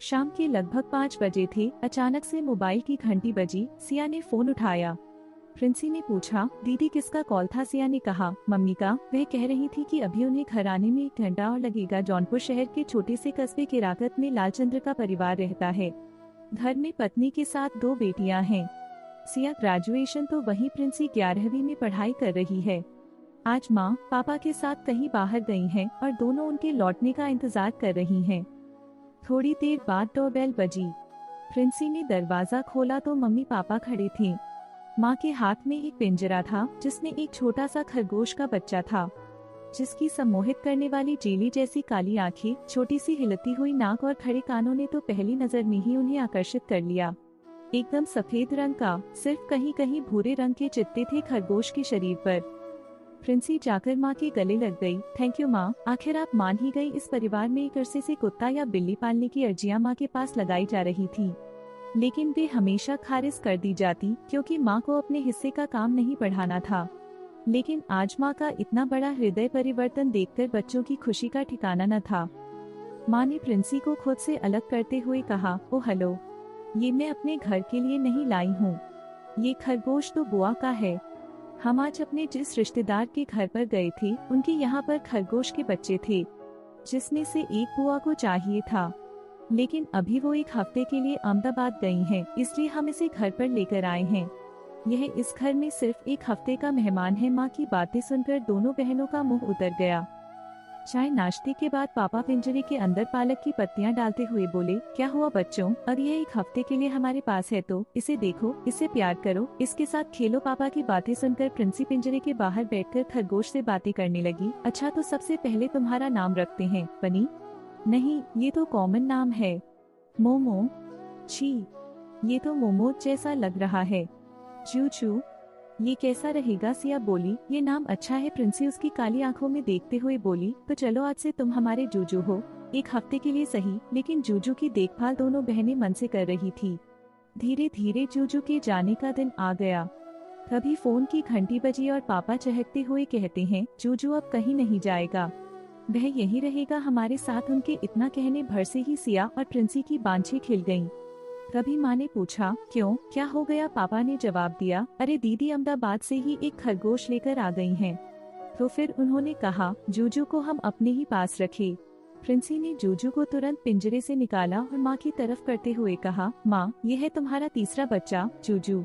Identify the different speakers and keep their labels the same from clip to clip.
Speaker 1: शाम के लगभग 5 बजे थे। अचानक से मोबाइल की घंटी बजी। सिया ने फोन उठाया। प्रिंसी ने पूछा, दीदी किसका कॉल था? सिया ने कहा, मम्मी का। वह कह रही थी कि अभी उन्हें घर आने में 1 घंटा और लगेगा। जौनपुर शहर के छोटे से कस्बे केराकत में लालचंद्र का परिवार रहता है। घर में पत्नी के साथ 2 बेटियां हैं। सिया ग्रेजुएशन तो वहीं, प्रिंसी 11वीं में पढ़ाई कर रही है। आज माँ पापा के साथ कहीं बाहर गई हैं और दोनों उनके लौटने का इंतजार कर रही हैं। थोड़ी देर बाद डोरबेल बजी। प्रिंसी ने दरवाजा खोला तो मम्मी पापा खड़े थे। माँ के हाथ में एक पिंजरा था जिसमें एक छोटा सा खरगोश का बच्चा था, जिसकी सम्मोहित करने वाली जेली जैसी काली आंखें, छोटी सी हिलती हुई नाक और खड़े कानों ने तो पहली नजर में ही उन्हें आकर्षित कर लिया। एकदम सफेद रंग का, सिर्फ कहीं कहीं भूरे रंग के चित्ते थे खरगोश के शरीर पर। प्रिंसी जाकर माँ के गले लग गई। थैंक यू माँ, आखिर आप मान ही गई। इस परिवार में एक अरसे से कुत्ता या बिल्ली पालने की अर्जियां माँ के पास लगाई जा रही थी, लेकिन वे हमेशा खारिज कर दी जाती क्योंकि माँ को अपने हिस्से का काम नहीं बढ़ाना था। लेकिन आज माँ का इतना बड़ा हृदय परिवर्तन देखकर बच्चों की खुशी का ठिकाना न था। माँ ने प्रिंसी को खुद से अलग करते हुए कहा, ओ हेलो, ये मैं अपने घर के लिए नहीं लाई हूँ। ये खरगोश तो बुआ का है। हम आज अपने जिस रिश्तेदार के घर पर गए थे, उनके यहाँ पर खरगोश के बच्चे थे, जिसमें से एक बुआ को चाहिए था, लेकिन अभी वो 1 हफ्ते के लिए अहमदाबाद गई हैं, इसलिए हम इसे घर पर लेकर आए हैं। यह इस घर में सिर्फ 1 हफ्ते का मेहमान है। माँ की बातें सुनकर दोनों बहनों का मुंह उतर गया। चाय नाश्ते के बाद पापा पिंजरे के अंदर पालक की पत्तियां डालते हुए बोले, क्या हुआ बच्चों, और यह 1 हफ्ते के लिए हमारे पास है तो इसे देखो, इससे प्यार करो, इसके साथ खेलो। पापा की बातें सुनकर प्रिंसी पिंजरे के बाहर बैठकर खरगोश से बातें करने लगी। अच्छा, तो सबसे पहले तुम्हारा नाम रखते हैं। बनी? नहीं, ये तो कॉमन नाम है। मोमो? छी, ये तो मोमोज जैसा लग रहा है। चूचू? ये कैसा रहेगा? सिया बोली, ये नाम अच्छा है। प्रिंसी उसकी काली आंखों में देखते हुए बोली, तो चलो आज से तुम हमारे जूजू हो, 1 हफ्ते के लिए सही, लेकिन जूजू की देखभाल दोनों बहनें मन से कर रही थी। धीरे धीरे जूजू के जाने का दिन आ गया। तभी फोन की घंटी बजी और पापा चहकते हुए कहते हैं, जूजू अब कहीं नहीं जाएगा, वह यही रहेगा हमारे साथ। उनके इतना कहने भर से ही सिया और प्रिंसी की बांछें खिल गईं। तभी माँ ने पूछा, क्यों, क्या हो गया? पापा ने जवाब दिया, अरे दीदी अहमदाबाद से ही एक खरगोश लेकर आ गई हैं। तो फिर उन्होंने कहा, जूजू को हम अपने ही पास रखें। प्रिंसी ने जूजू को तुरंत पिंजरे से निकाला और माँ की तरफ करते हुए कहा, माँ, यह है तुम्हारा तीसरा बच्चा, जूजू,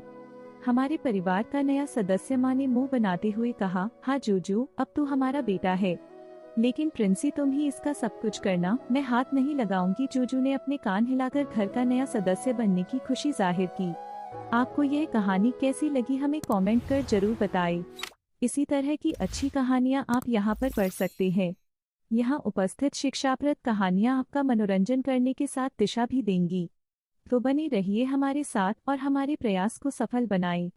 Speaker 1: हमारे परिवार का नया सदस्य। माँ ने मुँह बनाते हुए कहा, हाँ जूजू, अब तू हमारा बेटा है, लेकिन प्रिंसी तुम ही इसका सब कुछ करना, मैं हाथ नहीं लगाऊंगी। जूजू ने अपने कान हिलाकर घर का नया सदस्य बनने की खुशी जाहिर की। आपको यह कहानी कैसी लगी हमें कमेंट कर जरूर बताएं। इसी तरह की अच्छी कहानियां आप यहाँ पर पढ़ सकते हैं। यहाँ उपस्थित शिक्षाप्रद कहानियां आपका मनोरंजन करने के साथ दिशा भी देंगी। तो बने रहिए हमारे साथ और हमारे प्रयास को सफल बनाएं।